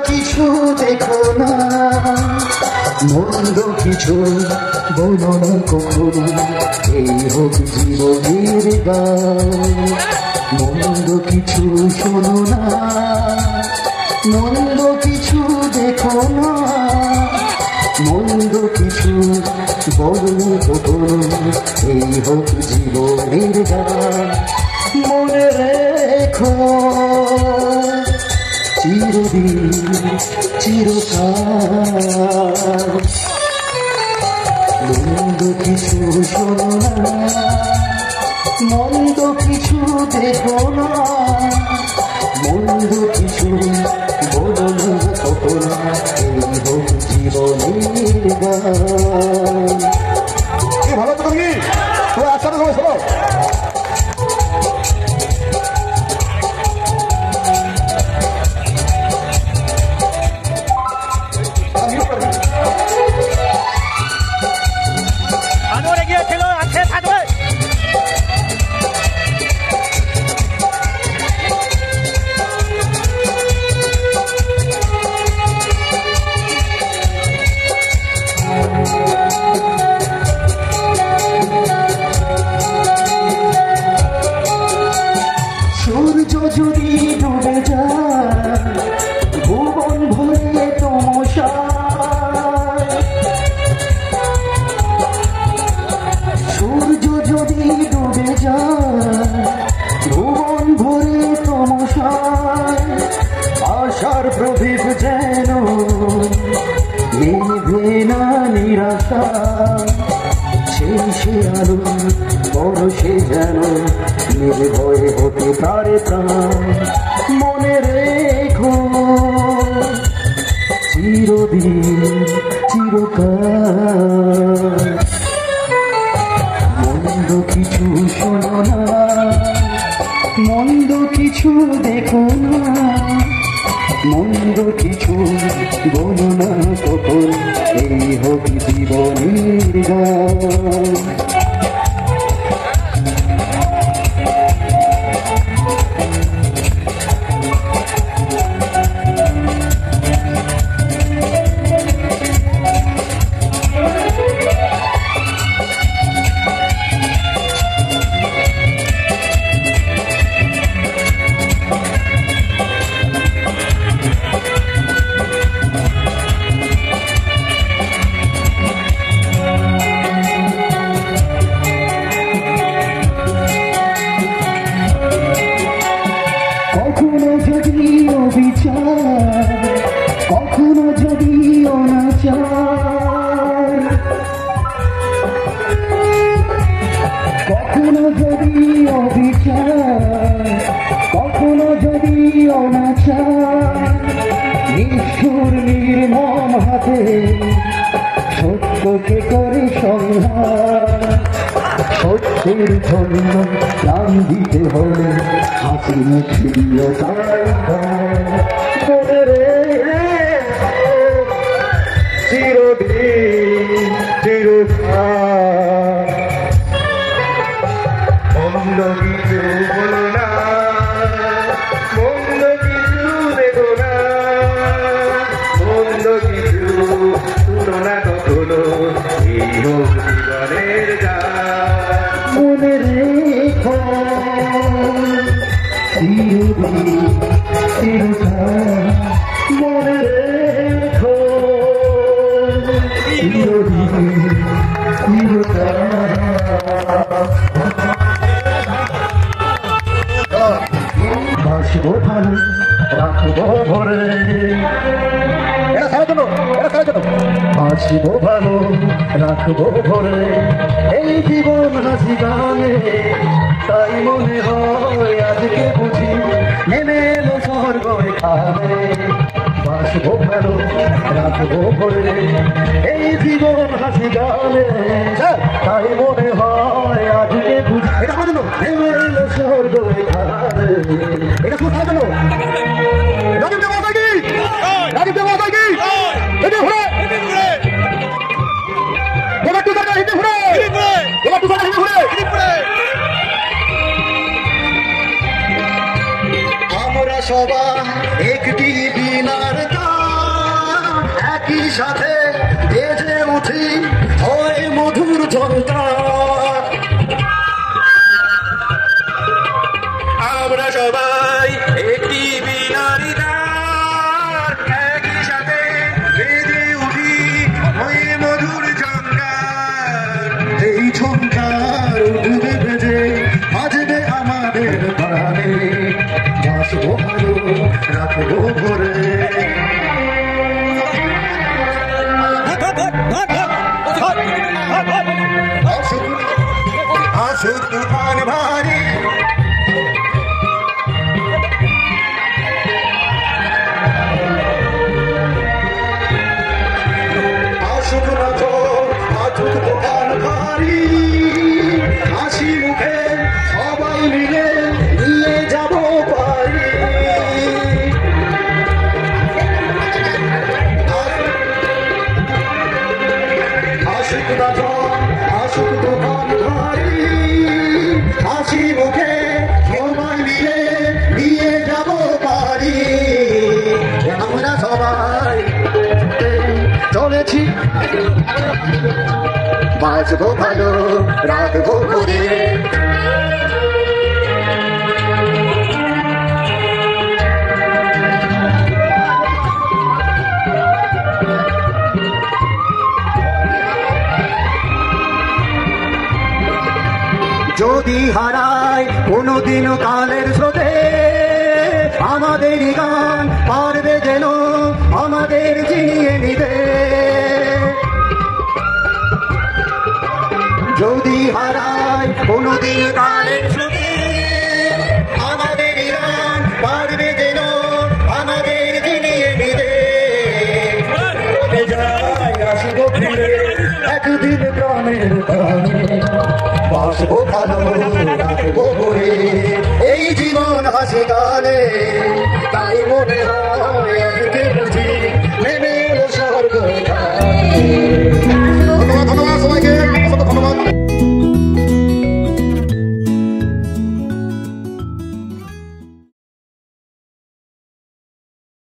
কিছু দেখো না, মন্দ কিছু বলো না কখনো, এই হোক জীবনের গান। মন্দ কিছু শোনো না, মন্দ কিছু দেখো না, মন্দ কিছু বলো না কখনো, এই হোক জীবনের গান। মনে রেখো চিরদিন চিরকাল, মন্দ কিছু শোনো না, মন্দ কিছু দেখো না, মন্দ কিছু বলো না কখনো, এই হোক জীবনের গান। ভালো তো তুমি একসাথে সবাই শোনো। যদি ডুবে যায় ভুবন ভরে তমসায়, সূর্য যদি ডুবে যায় ভুবন ভরে তমসায়, আশার প্রদীপ যেন নিভে না নিরাশা, শেষে আলো পরশে যেন নির্ভয় হতে পারে প্রাণ। মনে রেখো চিরদিন চিরকাল, মন্দ কিছু শোনো না, মন্দ কিছু দেখো না, মন্দ কিছু বলো না কখন, এই হোক জীবনের গান। কখনো যদি অবিচার, কখনো যদি অনাচার, কখনো যদি অবিচার, কখনো যদি অনাচার, নিষ্ঠুর নির্মম হাতে সত্যকে করে সংহার, সত্যের জন্য প্রাণ দিতে হলে হাসি মুখে দিও তাই। মনে রেখো চিরদিন চিরকাল, মন্দ কিছু বলো না, মন্দ কিছু দেখো না, মন্দ কিছু শুনো না কখনো, এই হোক জীবনের গান। মনে রেখো চিরদিন চিরকাল, মনে রেখো চিরদিন চিরকাল। বাসবো ভালো রাখবো ভরে, বাসবো ভালো রাখবো ভরে, এই জীবন হাসি গানে, তাই মনে হয় আজকে বুঝি নেমে এলো স্বর্গ এখানে। বাসবো ভালো রাখবো ভরে, এই জীবন হাসি গানে, তাই মনে হয় আজকে বুঝি নেমে এলো স্বর্গ এখানে। এটা কোথায় গেল? রাজীব দেব কি রাজীব দেব কি এটা ঘুরে এবার তুই জায়গা হিতে ঘুরে এবার তুই জায়গা ঘুরে। আমরা সবাই একটি বিনার একই সাথে বেজে উঠি হয় মধুর ঝঙ্কার। আমরা সবাই একটি বিনারী দ্বার, একই সাথে বেজে উঠি হয় মধুর ঝঙ্কার। এই ঝঙ্কার উঠবে বেজে বাজবে আমাদের প্রাণে। বাসবো ভালো রাখবো ভরে। আসুক তুফান ভারী, আসুক না তো আসুক তুফান ভারী, হাসি মুখে সবাই মিলে নিয়ে যাব পারি। আসুক না তো আসুক তুফান ভারী, হাসি মুখে সবাই মিলে নিয়ে যাব পারি। আমরা সবাই চলেছি বাঁচবো ভালো রাখবো করে। যদি হারায় কোনোদিন কালের স্রোতে আমাদের গান পারবে যেন আমাদের চিনিয়ে নিতে। যদি হারায় কোনোদিন কালের স্রোতে আমাদের গান পারবে যেন আমাদের চিনিয়ে নিতে। আসবো ফিরে একদিন গ্রামের প্রাণে, বাসবো ভালো রাখবো ভরে। এই জীবন হাসি গানে তাই মনে হয় আজকে